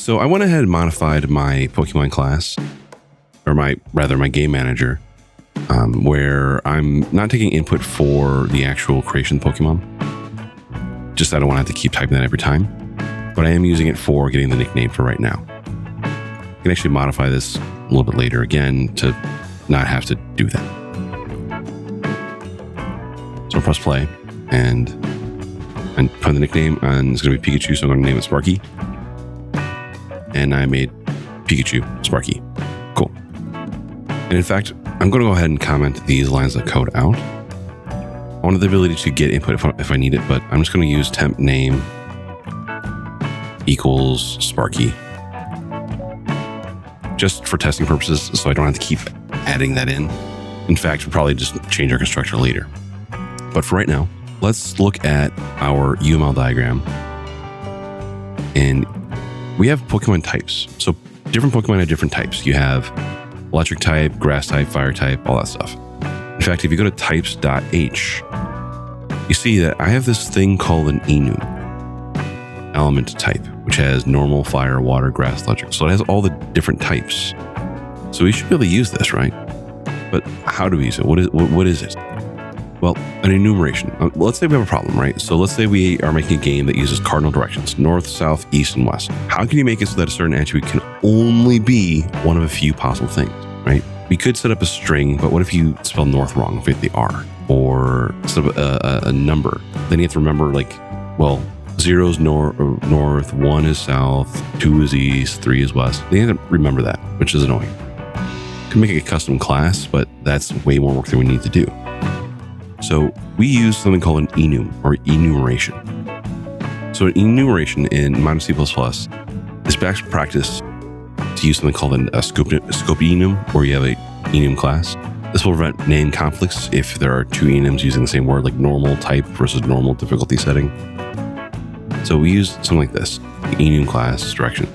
So I went ahead and modified my Pokemon class, or my game manager, where I'm not taking input for the actual creation Pokemon. Just I don't want to have to keep typing that every time, but I am using it for getting the nickname for right now. I can actually modify this a little bit later again to not have to do that. So I'll press play and put in the nickname, and it's going to be Pikachu, so I'm going to name it Sparky. And I made Pikachu Sparky. Cool. And in fact, I'm going to go ahead and comment these lines of code out. I wanted the ability to get input if I need it, but I'm just going to use temp name equals Sparky, just for testing purposes, so I don't have to keep adding that in. In fact, we'll probably just change our constructor later. But for right now, let's look at our UML diagram. And we have Pokemon types. So different Pokemon have different types. You have electric type, grass type, fire type, all that stuff. In fact, if you go to types.h, you see that I have this thing called an Enum element type, which has normal, fire, water, grass, electric. So it has all the different types. So we should be able to use this, right? But how do we use it? What is it? Well, an enumeration. Let's say we have a problem, right? So let's say we are making a game that uses cardinal directions, north, south, east, and west. How can you make it so that a certain attribute can only be one of a few possible things, right? We could set up a string, but what if you spell north wrong with the R? Or set up a number? Then you have to remember, like, well, 0 is north, 1 is south, 2 is east, 3 is west. Then you have to remember that, which is annoying. You can make a custom class, but that's way more work than we need to do. So we use something called an enum, or enumeration. So an enumeration in C++ is best practice to use something called a scope enum, where you have a enum class. This will prevent name conflicts if there are two enums using the same word, like normal type versus normal difficulty setting. So we use something like this, the enum class direction.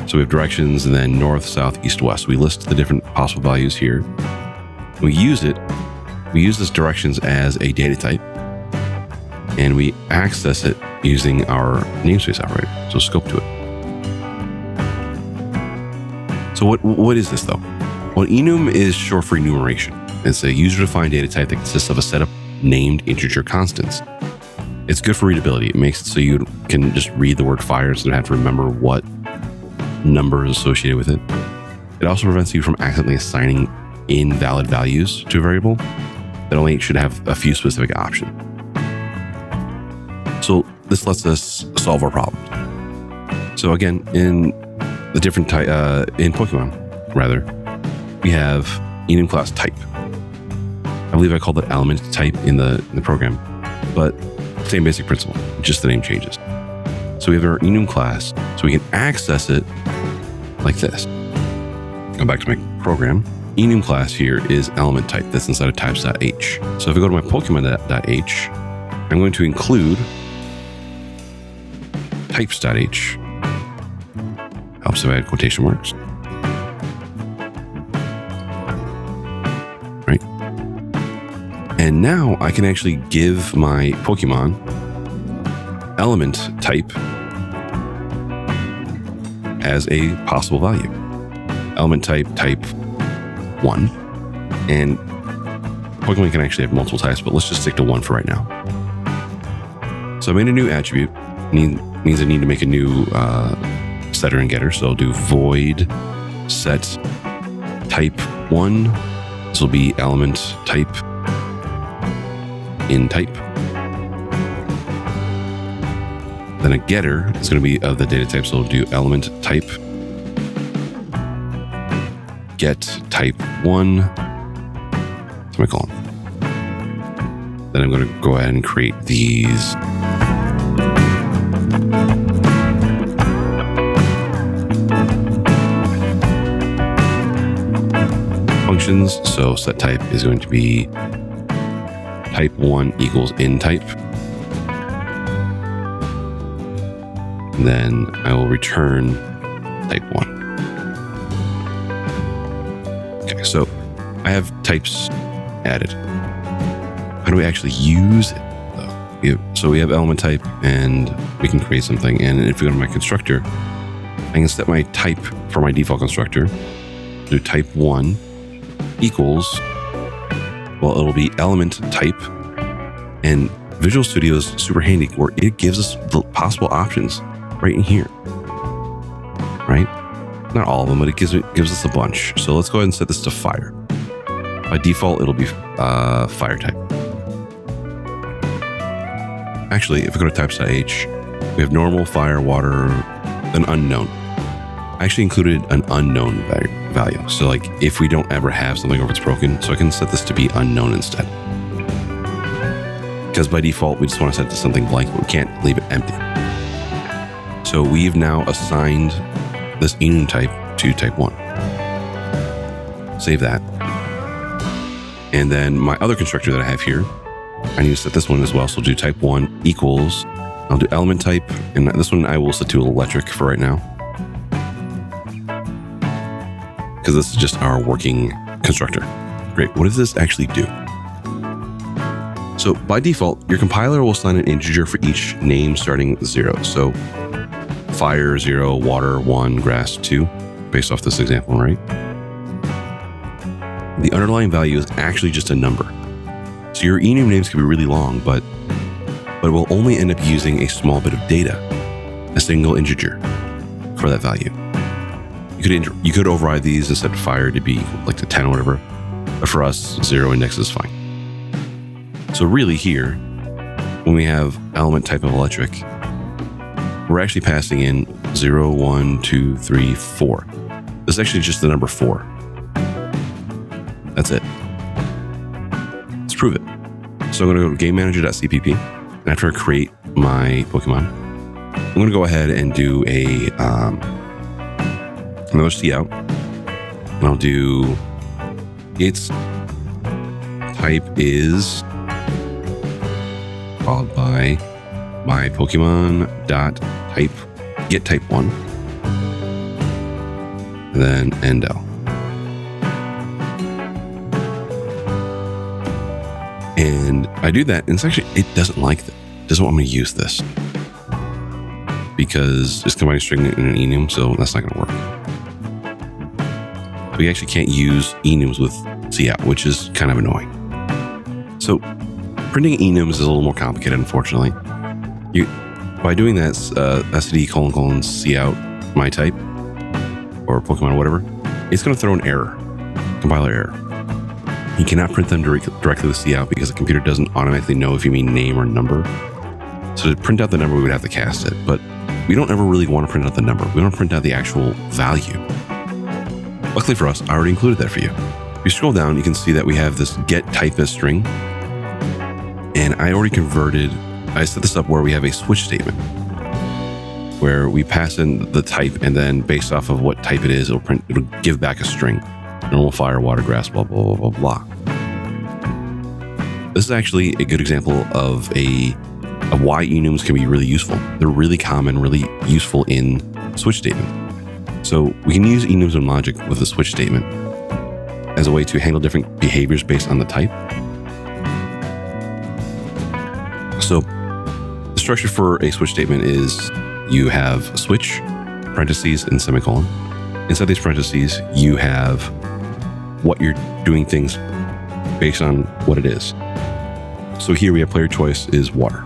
So we have directions and then north, south, east, west. We list the different possible values here. We use this directions as a data type, and we access it using our namespace operator, so scope to it. So what is this though? Well, enum is short for enumeration. It's a user-defined data type that consists of a set of named integer constants. It's good for readability. It makes it so you can just read the word fire instead of have to remember what number is associated with it. It also prevents you from accidentally assigning invalid values to a variable that only should have a few specific options. So this lets us solve our problems. So again, in the different type, in Pokemon, rather, we have enum class type. I believe I called it element type in the program, but same basic principle, just the name changes. So we have our enum class, so we can access it like this. Go back to my program. Enum class here is element type. That's inside of types.h. So if I go to my Pokemon.h, I'm going to include types.h. Helps if I add quotation marks. Right. And now I can actually give my Pokemon element type as a possible value. Element type 1, and Pokemon can actually have multiple types, but let's just stick to 1 for right now. So I made a new attribute. Means I need to make a new setter and getter. So I'll do void set type 1. This will be element type in type. Then a getter is going to be of the data type. So I'll do element type get type 1 semicolon. Then I'm going to go ahead and create these functions. So set type is going to be type 1 equals in type. And then I will return type 1. Okay, so I have types added. How do we actually use it, though? So we have element type, and we can create something. And if we go to my constructor, I can set my type for my default constructor. Do type1 equals, well, it'll be element type. And Visual Studio is super handy where it gives us the possible options right in here. Right? Not all of them, but it gives us a bunch. So let's go ahead and set this to fire. By default, it'll be fire type. Actually, if we go to types.h, we have normal, fire, water, an unknown. I actually included an unknown value. So like if we don't ever have something or if it's broken, so I can set this to be unknown instead. Because by default, we just want to set it to something blank, but we can't leave it empty. So we've now assigned this enum type to type 1. Save that. And then my other constructor that I have here, I need to set this one as well. So I'll do type 1 equals, I'll do element type, and this one I will set to electric for right now. Because this is just our working constructor. Great, what does this actually do? So by default, your compiler will assign an integer for each name starting 0. So fire 0, water 1, grass 2, based off this example, right? The underlying value is actually just a number. So your enum names can be really long, but it will only end up using a small bit of data, a single integer for that value. You could override these and set fire to be like to 10 or whatever, but for us, 0 index is fine. So really here, when we have element type of electric, we're actually passing in 0, 1, 2, 3, 4. This is actually just the number 4. That's it. Let's prove it. So I'm going to go to gamemanager.cpp, and after I create my Pokemon, I'm going to go ahead and do another cout, and I'll do its type is followed by my Pokemon dot type get type 1, and then endl. And I do that, and it's actually, it doesn't like that. It doesn't want me to use this because it's combining string in an enum, so that's not going to work. We actually can't use enums with cout, which is kind of annoying. So printing enums is a little more complicated, unfortunately. By doing that, std : cout my type or Pokemon or whatever, it's going to throw an error, compiler error. You cannot print them directly with cout because the computer doesn't automatically know if you mean name or number. So to print out the number, we would have to cast it, but we don't ever really want to print out the number. We want to print out the actual value. Luckily for us, I already included that for you. If you scroll down, you can see that we have this get type as string. And I already I set this up where we have a switch statement where we pass in the type, and then based off of what type it is, it'll give back a string. Normal, fire, water, grass, blah, blah, blah, blah, blah. This is actually a good example of why enums can be really useful. They're really common, really useful in switch statement. So we can use enums and logic with a switch statement as a way to handle different behaviors based on the type. So the structure for a switch statement is you have a switch, parentheses, and semicolon. Inside these parentheses, you have what you're doing things based on what it is. So here we have player choice is water.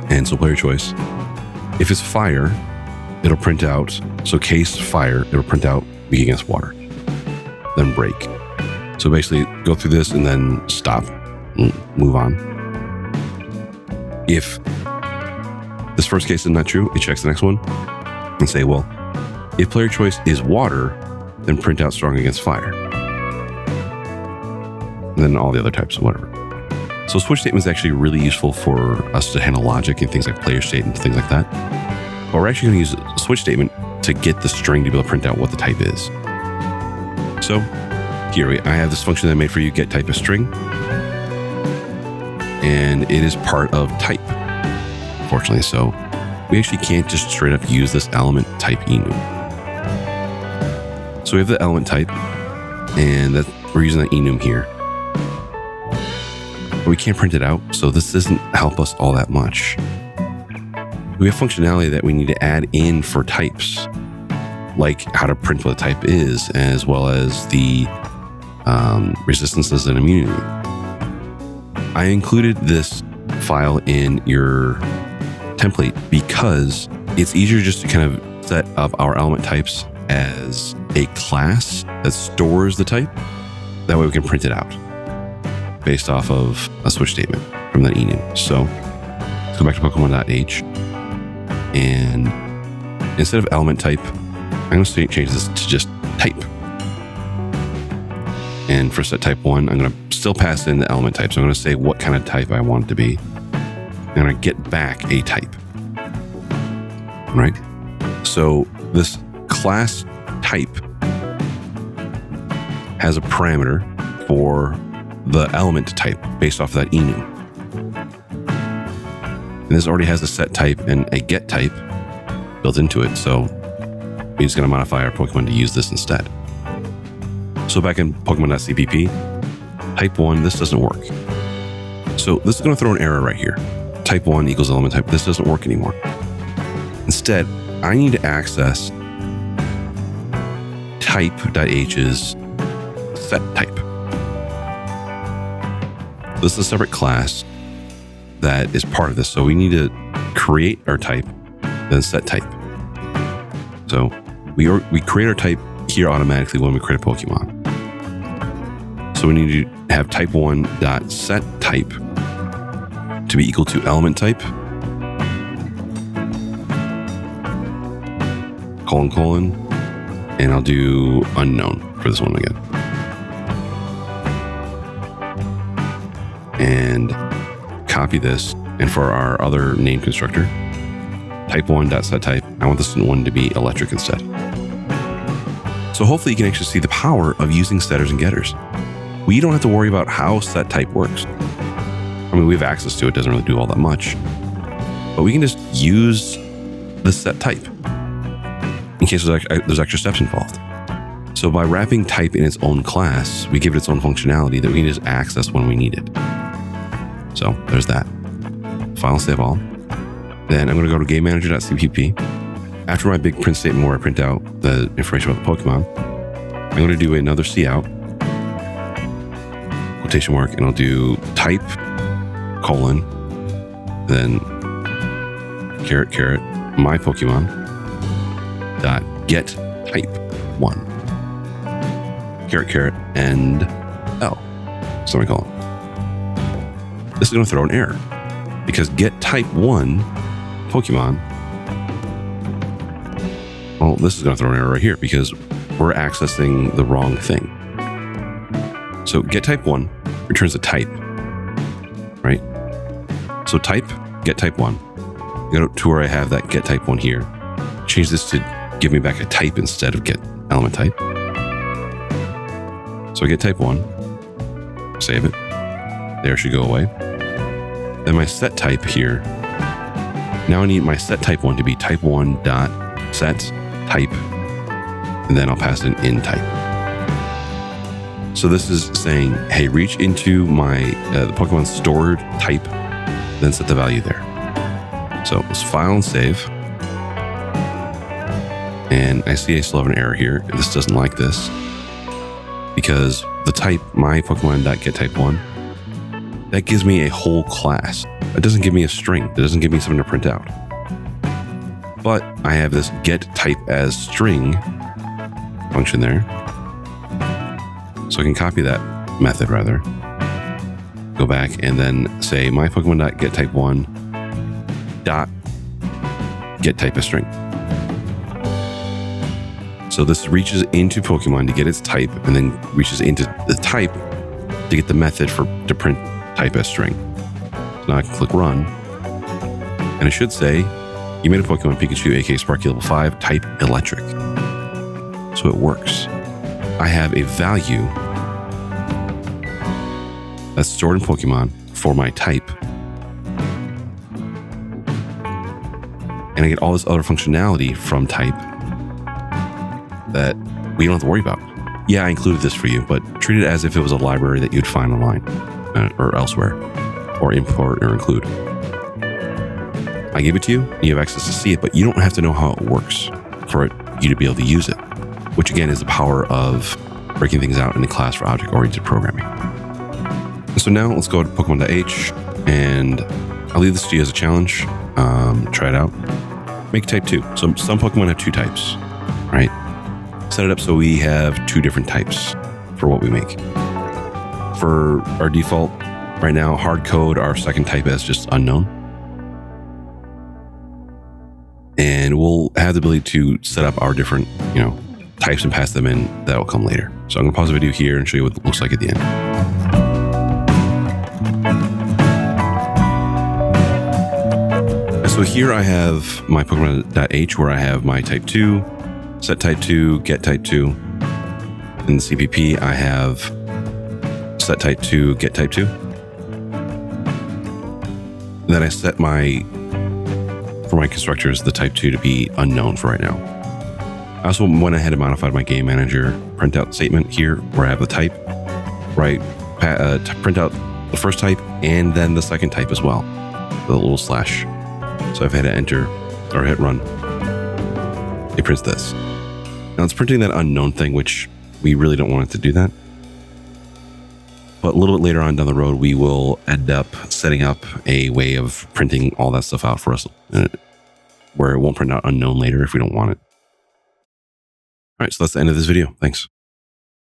And so player choice, if it's fire, it'll print out, so case fire, it'll print out weak against water, then break. So basically go through this and then stop, move on. If this first case is not true, it checks the next one and say, well, if player choice is water, then print out strong against fire. And then all the other types of whatever. So switch statement is actually really useful for us to handle logic and things like player state and things like that. But we're actually going to use a switch statement to get the string to be able to print out what the type is. So here I have this function that I made for you, get type as string. And it is part of type, unfortunately. So we actually can't just straight up use this element type enum. So we have the element type, and we're using the enum here. But we can't print it out, so this doesn't help us all that much. We have functionality that we need to add in for types like how to print what a type is, as well as the resistances and immunity. I included this file in your template because it's easier just to kind of set up our element types as a class that stores the type. That way we can print it out based off of a switch statement from that enum. So let's go back to Pokemon.h, and instead of element type, I'm going to change this to just type. And for set type 1, I'm going to still pass in the element type. So I'm going to say what kind of type I want it to be. I'm going to get back a type. All right. So this class type has a parameter for the element type based off of that enum. And this already has a set type and a get type built into it. So we're just going to modify our Pokemon to use this instead. So back in Pokemon.cpp, type 1, this doesn't work. So this is going to throw an error right here. Type 1 equals element type. This doesn't work anymore. Instead, I need to access type.h's set type. This is a separate class that is part of this. So we need to create our type, then set type. So we create our type here automatically when we create a Pokemon. So we need to have type 1 dot set type to be equal to element type, colon, and I'll do unknown for this one again. And copy this. And for our other name constructor, type 1 dot set type, I want this one to be electric instead. So hopefully you can actually see the power of using setters and getters. We don't have to worry about how set type works. I mean, we have access to it, doesn't really do all that much. But we can just use the set type in case there's extra steps involved. So by wrapping type in its own class, we give it its own functionality that we can just access when we need it. So there's that. File save all. Then I'm going to go to GameManager.cpp. After my big print statement where I print out the information about the Pokemon, I'm going to do another cout, quotation mark, and I'll do type, colon, then caret, my Pokemon, dot get type 1, caret, and L, semicolon. This is going to throw an error because get type 1 Pokemon, well, this is going to throw an error right here because we're accessing the wrong thing. So get type 1 returns a type, right? So type, get type 1. Go to where I have that get type 1 here. Change this to give me back a type instead of get element type. So I get type 1, save it. There, should go away. Then my set type here. Now I need my set type 1 to be type 1 dot set type, and then I'll pass it in type. So this is saying, hey, reach into my the Pokemon stored type, then set the value there. So let's file and save. And I see I still have an error here. This doesn't like this because the type, my Pokemon.getType1, that gives me a whole class. It doesn't give me a string. It doesn't give me something to print out. But I have this get type as string function there. So I can copy that method rather. Go back and then say my Pokemon.getType1 dot get type as string. So this reaches into Pokemon to get its type and then reaches into the type to get the method to print type as string. So now I can click run and it should say, you made a Pokemon Pikachu, aka Sparky level 5, type electric. So it works. I have a value that's stored in Pokemon for my type. And I get all this other functionality from type that we don't have to worry about. Yeah, I included this for you, but treat it as if it was a library that you'd find online or elsewhere, or import or include. I gave it to you, and you have access to see it, but you don't have to know how it works for it you to be able to use it, which again is the power of breaking things out into class for object-oriented programming. So now let's go to Pokemon.h, and I'll leave this to you as a challenge. Try it out. Make type 2. So some Pokemon have 2 types, right? Set it up so we have 2 different types for what we make. For our default right now, hard code our second type as just unknown. And we'll have the ability to set up our different, types and pass them in. That will come later. So I'm going to pause the video here and show you what it looks like at the end. So here I have my Pokemon.h where I have my type 2, set type 2, get type 2. In the CPP, I have set type 2, get type 2. Then I set for my constructors, the type 2 to be unknown for right now. I also went ahead and modified my game manager printout statement here where I have the type, right? To print out the first type and then the second type as well, the little slash. So if I had to enter or hit run, it prints this. Now it's printing that unknown thing, which we really don't want it to do that. But a little bit later on down the road, we will end up setting up a way of printing all that stuff out for us, where it won't print out unknown later if we don't want it. All right, so that's the end of this video. Thanks.